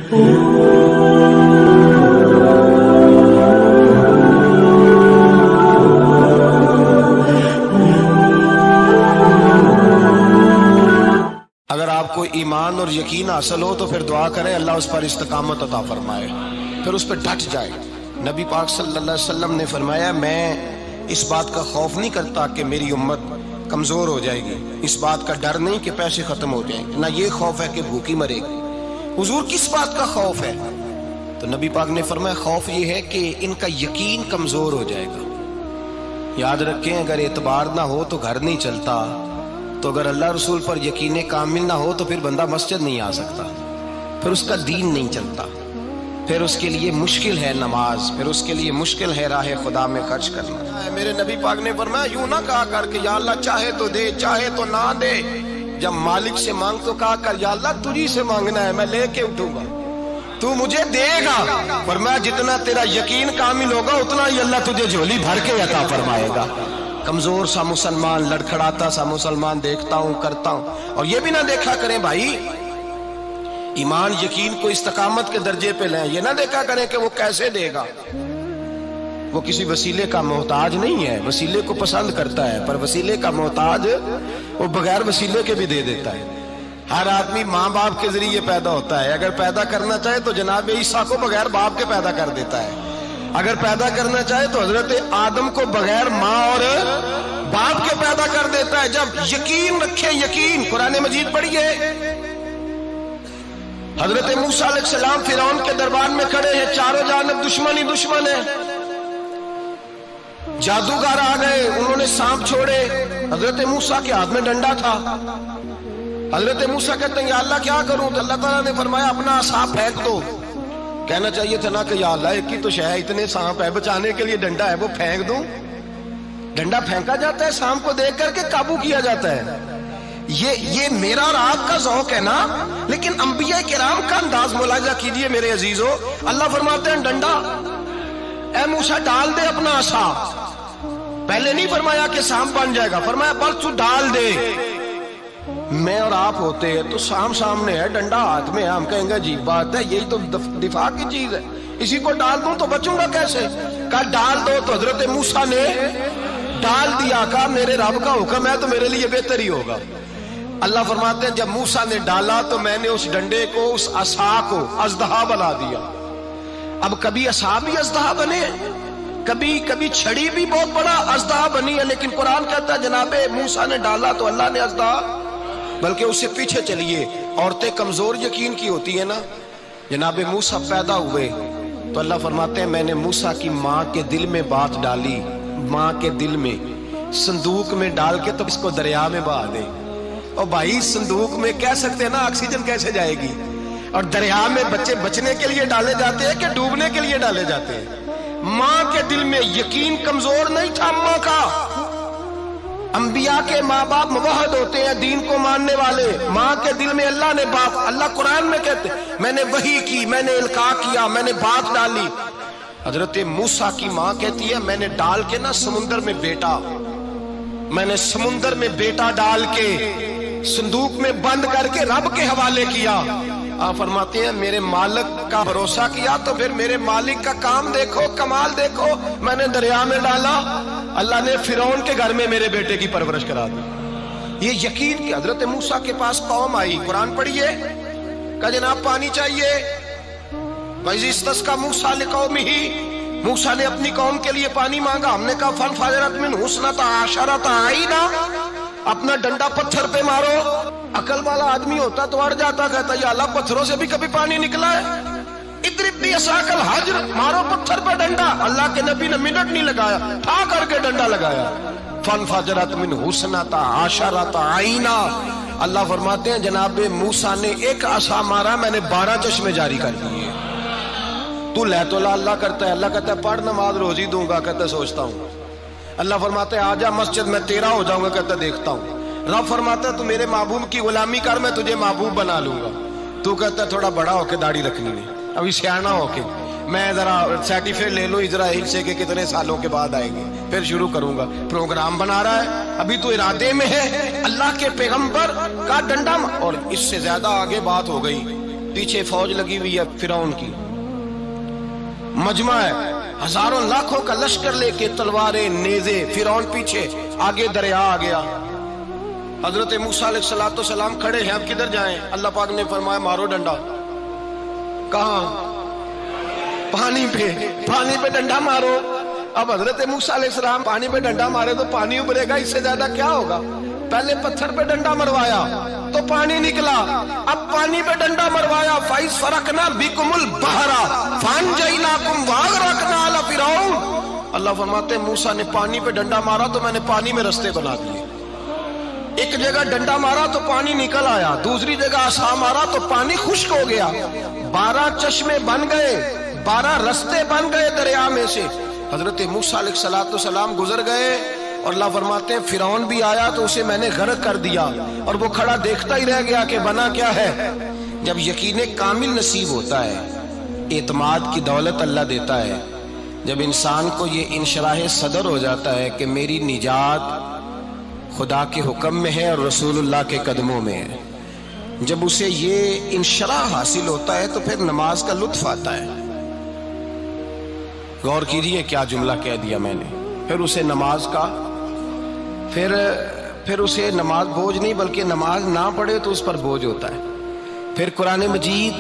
اگر آپ کو ایمان اور یقین حاصل ہو تو پھر دعا کریں اللہ اس پر استقامت عطا فرمائے، پھر اس پہ ڈٹ جائے۔ نبی پاک صلی اللہ علیہ وسلم نے فرمایا میں اس بات کا خوف نہیں کرتا کہ میری امت کمزور ہو جائے گی، اس بات کا ڈر نہیں کہ پیسے ختم ہو جائیں گے، نہ یہ خوف ہے کہ بھوکی مرے گی۔ حضور کس بات کا خوف ہے؟ تو نبی پاک نے فرمایا خوف یہ ہے کہ ان کا یقین کمزور ہو جائے گا۔ یاد رکھیں اگر اعتبار نہ ہو تو گھر نہیں چلتا، تو اگر اللہ رسول پر یقین کامل نہ ہو تو پھر بندہ مسجد نہیں آ سکتا، پھر اس کا دین نہیں چلتا، پھر اس کے لیے مشکل ہے نماز، پھر اس کے لیے مشکل ہے راہ خدا میں خرچ کرنا۔ میرے نبی پاک نے فرمایا یوں نہ کہا کر کہ یا اللہ چاہے تو دے چاہے تو نہ دے، جب مالک سے مانگ تو کہا کر یا اللہ تجھی سے مانگنا ہے، میں لے کے اٹھوں گا، تو مجھے دے گا۔ فرمایا جتنا تیرا یقین کامل ہوگا اتنا ہی اللہ تجھے جھولی بھر کے عطا فرمائے گا۔ کمزور سا مسلمان، لڑکھڑاتا سا مسلمان دیکھتا ہوں کرتا ہوں، اور یہ بھی نہ دیکھا کریں بھائی ایمان یقین کو استقامت کے درجے پہ لیں، یہ نہ دیکھا کریں کہ وہ کیسے دے گا، وہ کسی وسیلے کا محتاج نہیں ہے، وسیلے کو پسند کرتا ہے، پر وسیلے کا محتاج وہ بغیر وسیلے کے بھی دے دیتا ہے۔ ہر آدمی ماں باپ کے ذریعے پیدا ہوتا ہے، اگر پیدا کرنا چاہے تو جناب عیسیٰ کو بغیر باپ کے پیدا کر دیتا ہے، اگر پیدا کرنا چاہے تو حضرت آدم کو بغیر ماں اور باپ کے پیدا کر دیتا ہے۔ جب یقین رکھیں، یقین قرآن مجید پڑھیے، حضرت موسیٰ علیہ السلام فرعون کے دربار میں کھڑے ہیں، چاروں جانب دشمن ہی دشمن ہے، جادوگر آ گئے، انہوں نے سانپ چھوڑے، حضرت موسیٰ کے ہاتھ میں ڈنڈا تھا، حضرت موسیٰ کہتے ہیں یا اللہ کیا کروں؟ تو اللہ تعالیٰ نے فرمایا اپنا عصا پھینک دو۔ کہنا چاہیے تھا نا کہ یا اللہ ایک ہی تو شے ہے، اتنے سانپ ہے، بچانے کے لیے ڈنڈا ہے وہ پھینک دوں؟ ڈنڈا پھینکا جاتا ہے، سانپ کو دیکھ کر کے قابو کیا جاتا ہے۔ یہ میرا اور آپ کا ذوق ہے نا، لیکن انبیاء کرام کا انداز ملاحظہ کیجئے میرے عزیزو۔ اللہ فرماتے ہیں ڈنڈا، اے موسیٰ ڈال دے اپنا عصا، پہلے نہیں فرمایا کہ سانپ بن جائے گا، فرمایا بس تو ڈال دے۔ میں اور آپ ہوتے ہیں تو سام سامنے ہے، ڈنڈا ہاتھ میں ہے، ہم کہیں گے عجیب بات ہے، یہی تو دفاع کی چیز ہے، اسی کو ڈال دوں تو بچوں گا کیسے؟ کہا ڈال دو، تو حضرت موسیٰ نے ڈال دیا، کہا میرے رب کا حکم ہے تو میرے لیے بہتر ہی ہوگا۔ اللہ فرماتے ہیں جب موسیٰ نے ڈالا تو میں نے اس ڈنڈے کو، اس عصا کو اژدہا بنا دیا۔ اب کبھی عصا بھی اژدہا بنے، کبھی چھڑی بھی بہت بڑا اژدہا بنی ہے، لیکن قرآن کہتا ہے جناب موسیٰ نے ڈالا تو اللہ نے اژدہا، بلکہ اس سے پیچھے چلیے، عورتیں کمزور یقین کی ہوتی ہیں نا، جناب موسیٰ پیدا ہوئے تو اللہ فرماتے ہیں میں نے موسیٰ کی ماں کے دل میں بات ڈالی، ماں کے دل میں صندوق میں ڈال کے تو اس کو دریا میں بہا دے۔ اور بھائی صندوق میں کہہ سکتے ہیں نا آکسیجن کیسے جائے گی، اور دریا میں بچے بچنے کے لیے ڈالے جاتے ہیں کہ ڈوبنے کے لیے ڈالے جاتے ہیں؟ ماں کے دل میں یقین کمزور نہیں تھا ماں کا۔ انبیاء کے ماں باپ موحد ہوتے ہیں، دین کو ماننے والے، ماں کے دل میں اللہ نے باپ، اللہ قرآن میں کہتے میں نے وحی کی، میں نے القاء کیا، میں نے بات ڈالی۔ حضرت موسیٰ کی ماں کہتی ہے میں نے ڈال کے نا سمندر میں بیٹا، میں نے سمندر میں بیٹا ڈال کے صندوق میں بند کر کے رب کے حوالے کیا۔ آپ فرماتے ہیں میرے مالک کا بھروسہ کیا تو پھر میرے مالک کا کام دیکھو، کمال دیکھو، میں نے دریا میں ڈالا، اللہ نے فرعون کے گھر میں میرے بیٹے کی پرورش کرا دی۔ یہ یقین کہ حضرت موسیٰ کے پاس قوم آئی، قرآن پڑھیے، کہا جناب پانی چاہیے، وَإِذِ اسْتَسْقَىٰ مُوسَىٰ لِقَوْمِهِ، موسیٰ نے اپنی قوم کے لیے پانی مانگا، ہم نے کہا فَانْفَجَرَتْ مِنْهُ اثْنَتَا عَشَرَةَ عَيْنًا، اپنا ڈنڈا پتھر پہ مارو۔ عقل والا آدمی ہوتا تو اڑ جاتا، کہتا یا اللہ پتھروں سے بھی کبھی پانی نکلا ہے؟ اضرب بعصاک الحجر، مارو پتھر پہ ڈنڈا۔ اللہ کے نبی نے منٹ نہیں لگایا، ٹھا کر کے ڈنڈا لگایا، فانفجرت منہ اثنتا عشرۃ عینا۔ اللہ فرماتے ہیں جناب موسیٰ نے ایک عصا مارا، میں نے 12 چشمے جاری کر دیے۔ تو لے تو اللہ کرتا ہے، اللہ کہتا ہے پڑھ نماز روزی دوں گا، کہتا ہے سوچتا ہوں۔ اللہ فرماتا ہے آجا مسجد میں تیرا ہو جاؤں گا، کہتا ہے دیکھتا ہوں۔ رب فرماتا ہے تو میرے محبوب کی غلامی کر، میں تجھے محبوب بنا لوں گا۔ تو کہتا ہے تھوڑا بڑا ہو کے داڑھی رکھنی نہیں، ابھی سیانا ہو کے میں ذرا سرٹیفکیٹ لے لوں اسرائیل سے کہ کتنے سالوں کے بعد آئیں گے، پھر شروع کروں گا۔ پروگرام بنا رہا ہے، ابھی تو ارادے میں ہے۔ اللہ کے پیغمبر کا ڈنڈا، اور اس سے زیادہ آگے بات ہو گئی، پیچھے فوج لگی ہوئی ہے فرعون کی، مجمع ہے، ہزاروں لاکھوں کا لشکر لے کے، تلواریں، نیزے، فرعون پیچھے، آگے دریا آ گیا۔ حضرت موسیٰ علیہ السلام کھڑے ہیں، اب کدھر جائیں؟ اللہ پاک نے فرمایا مارو ڈنڈا۔ کہاں؟ پانی پہ ڈنڈا مارو۔ اب حضرت موسیٰ علیہ السلام پانی پہ ڈنڈا مارے تو پانی ابھرے گا، اس سے زیادہ کیا ہوگا؟ پہلے پتھر پہ ڈنڈا مروایا تو پانی نکلا، اب پانی پہ ڈنڈا مروایا، فَإِذْ فَرَقْنَا بِكُمُ الْبَحْرَ فَأَنْجَيْنَاكُمْ وَأَغْرَقْنَا آلَ فِرْعَوْنَ۔ اللہ فرماتے ہیں موسیٰ نے پانی پہ ڈنڈا مارا تو میں نے پانی میں رستے بنا دیے۔ ایک جگہ ڈنڈا مارا تو پانی نکل آیا، دوسری جگہ عصا مارا تو پانی خشک ہو گیا، 12 چشمے بن گئے، 12 رستے بن گئے دریا میں سے۔ حضرت موسیٰ علیہ السلام گزر گئے اور اللہ فرماتے ہیں فرعون بھی آیا تو اسے میں نے غرق کر دیا، اور وہ کھڑا دیکھتا ہی رہ گیا کہ بنا کیا ہے۔ جب یقین کامل نصیب ہوتا ہے، اعتماد کی دولت اللہ دیتا ہے، جب انسان کو یہ انشراح صدر ہو جاتا ہے کہ میری نجات خدا کے حکم میں ہے اور رسول اللہ کے قدموں میں ہے، جب اسے یہ انشراح حاصل ہوتا ہے تو پھر نماز کا لطف آتا ہے۔ غور کیجئے کیا جملہ کہہ دیا میں نے، پھر اسے نماز کا پھر اسے نماز بوجھ نہیں بلکہ نماز نہ پڑھے تو اس پر بوجھ ہوتا ہے، پھر قرآن مجید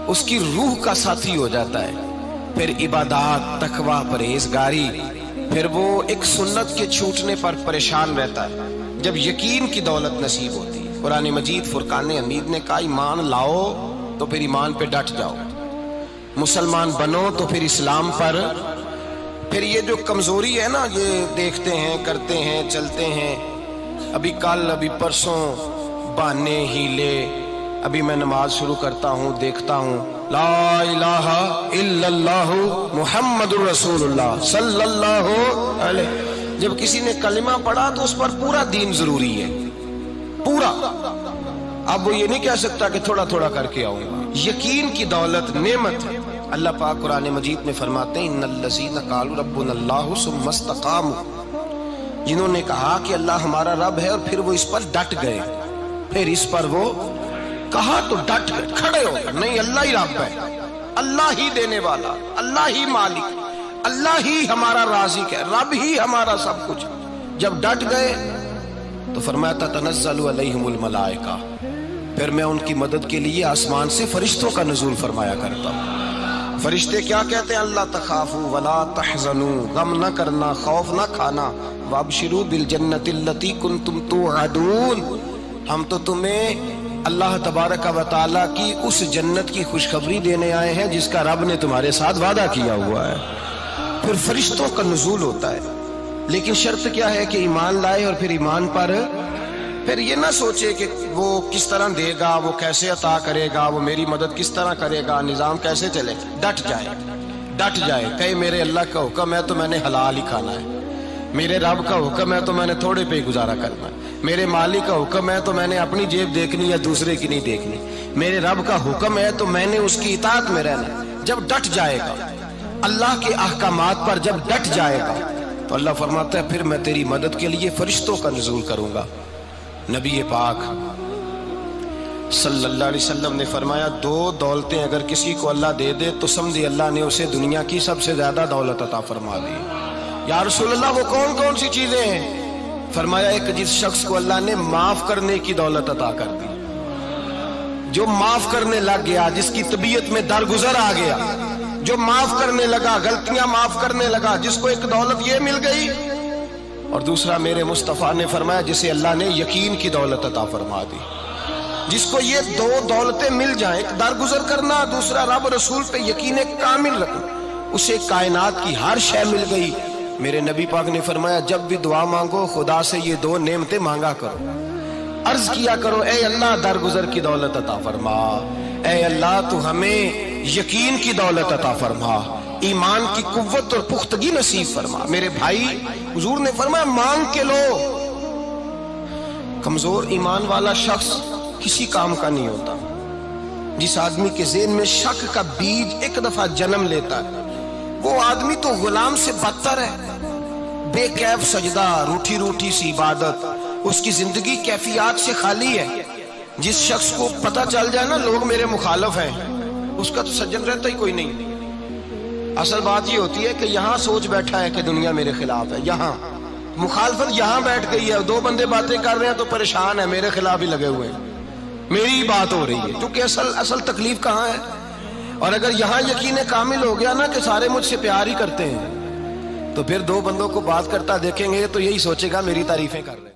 اس کی روح کا ساتھی ہو جاتا ہے، پھر عبادات، تقوی، پرہیزگاری، پھر وہ ایک سنت کے چھوٹنے پر پریشان رہتا ہے جب یقین کی دولت نصیب ہوتی ہے۔ قرآن مجید فرقان حمید نے کہا ایمان لاؤ تو پھر ایمان پہ ڈٹ جاؤ، مسلمان بنو تو پھر اسلام پر۔ پھر یہ جو کمزوری ہے نا، یہ دیکھتے ہیں، کرتے ہیں، چلتے ہیں، ابھی کل ابھی پرسوں بہانے ہیلے، ابھی میں نماز شروع کرتا ہوں دیکھتا ہوں لا الہ الا اللہ محمد الرسول اللہ صلی اللہ علیہ، جب کسی نے کلمہ پڑھا تو اس پر پورا دین ضروری ہے، پورا۔ اب وہ یہ نہیں کہہ سکتا کہ تھوڑا تھوڑا کر کے آؤں گا۔ یقین کی دولت نعمت ہے۔ اللہ پاک قرآن مجید میں فرماتے ہیں ان الذین قالوا ربنا اللہ ثم استقاموا، جنہوں نے کہا کہ اللہ ہمارا رب ہے اور پھر وہ اس پر ڈٹ گئے، پھر اس پر وہ کہا تو ڈٹ گئے، کھڑے ہو گئے، نہیں اللہ ہی رب ہے، اللہ ہی دینے والا، اللہ ہی مالک، اللہ ہی ہمارا رازق ہے، رب ہی ہمارا سب کچھ۔ جب ڈٹ گئے تو فرمایا تتنزل علیہم الملائکہ، پھر میں ان کی مدد کے لیے آسمان سے فرشتوں کا نزول فرمایا کرتا ہوں۔ فرشتے کیا کہتے ہیں؟ اللہ تخافوا ولا تحزنوا، غم نہ کرنا، خوف نہ کھانا، وابشروا بالجنۃ التی کنتم توعدون، ہم تو تمہیں اللہ تبارک و تعالیٰ کی اس جنت کی خوشخبری دینے آئے ہیں جس کا رب نے تمہارے ساتھ وعدہ کیا ہوا ہے۔ پھر فرشتوں کا نزول ہوتا ہے، لیکن شرط کیا ہے کہ ایمان لائے، اور پھر ایمان پر پھر یہ نہ سوچے کہ وہ کس طرح دے گا، وہ کیسے عطا کرے گا، وہ میری مدد کس طرح کرے گا، نظام کیسے چلے، ڈٹ جائے، کہے میرے اللہ کا حکم ہے تو میں نے حلال ہی کھانا ہے، میرے رب کا حکم ہے تو میں نے تھوڑے پہ ہی گزارا کرنا ہے، میرے مالک کا حکم ہے تو میں نے اپنی جیب دیکھنی یا دوسرے کی نہیں دیکھنی، میرے رب کا حکم ہے تو میں نے اس کی اطاعت میں رہنا۔ جب ڈٹ جائے گا اللہ کے احکامات پر، جب ڈٹ جائے گا تو اللہ فرماتا ہے پھر میں تیری مدد کے لیے فرشتوں کا نزول کروں گا۔ نبی پاک صلی اللہ علیہ وسلم نے فرمایا 2 دولتیں اگر کسی کو اللہ دے دے تو سمجھے اللہ نے اسے دنیا کی سب سے زیادہ دولت عطا فرما دی۔ یا رسول اللہ وہ کون کون سی چیزیں ہیں؟ فرمایا ایک جس شخص کو اللہ نے معاف کرنے کی دولت عطا کر دی، جو معاف کرنے لگ گیا، جس کی طبیعت میں درگزر آ گیا، جو معاف کرنے لگا، غلطیاں معاف کرنے لگا، جس کو ایک دولت یہ مل گئی، اور دوسرا میرے مصطفیٰ نے فرمایا جسے اللہ نے یقین کی دولت عطا فرما دی۔ جس کو یہ 2 دولتیں مل جائیں، ایک درگزر کرنا، دوسرا رب رسول پہ یقین کامل رکھنا، اسے کائنات کی ہر شے مل گئی۔ میرے نبی پاک نے فرمایا جب بھی دعا مانگو خدا سے یہ 2 نعمتیں مانگا کرو، عرض کیا کرو اے اللہ درگزر کی دولت عطا فرما، اے اللہ تو ہمیں یقین کی دولت عطا فرما، ایمان کی قوت اور پختگی نصیب فرما۔ میرے بھائی حضور نے فرمایا مانگ کے لو۔ کمزور ایمان والا شخص کسی کام کا نہیں ہوتا۔ جس آدمی کے ذہن میں شک کا بیج ایک دفعہ جنم لیتا ہے وہ آدمی تو غلام سے بدتر ہے۔ بے کیف سجدہ، روٹھی روٹھی سی عبادت، اس کی زندگی کیفیات سے خالی ہے۔ جس شخص کو پتہ چل جائے نا لوگ میرے مخالف ہیں، اس کا تو سجن رہتا ہی کوئی نہیں۔ اصل بات یہ ہوتی ہے کہ یہاں سوچ بیٹھا ہے کہ دنیا میرے خلاف ہے، یہاں مخالفت یہاں بیٹھ گئی ہے، دو بندے باتیں کر رہے ہیں تو پریشان ہے، میرے خلاف ہی لگے ہوئے ہیں، میری ہی بات ہو رہی ہے، کیونکہ اصل تکلیف کہاں ہے؟ اور اگر یہاں یقین کامل ہو گیا نا کہ سارے مجھ سے پیار ہی کرتے ہیں، تو پھر دو بندوں کو بات کرتا دیکھیں گے تو یہی سوچے گا میری تعریفیں کر رہے ہیں۔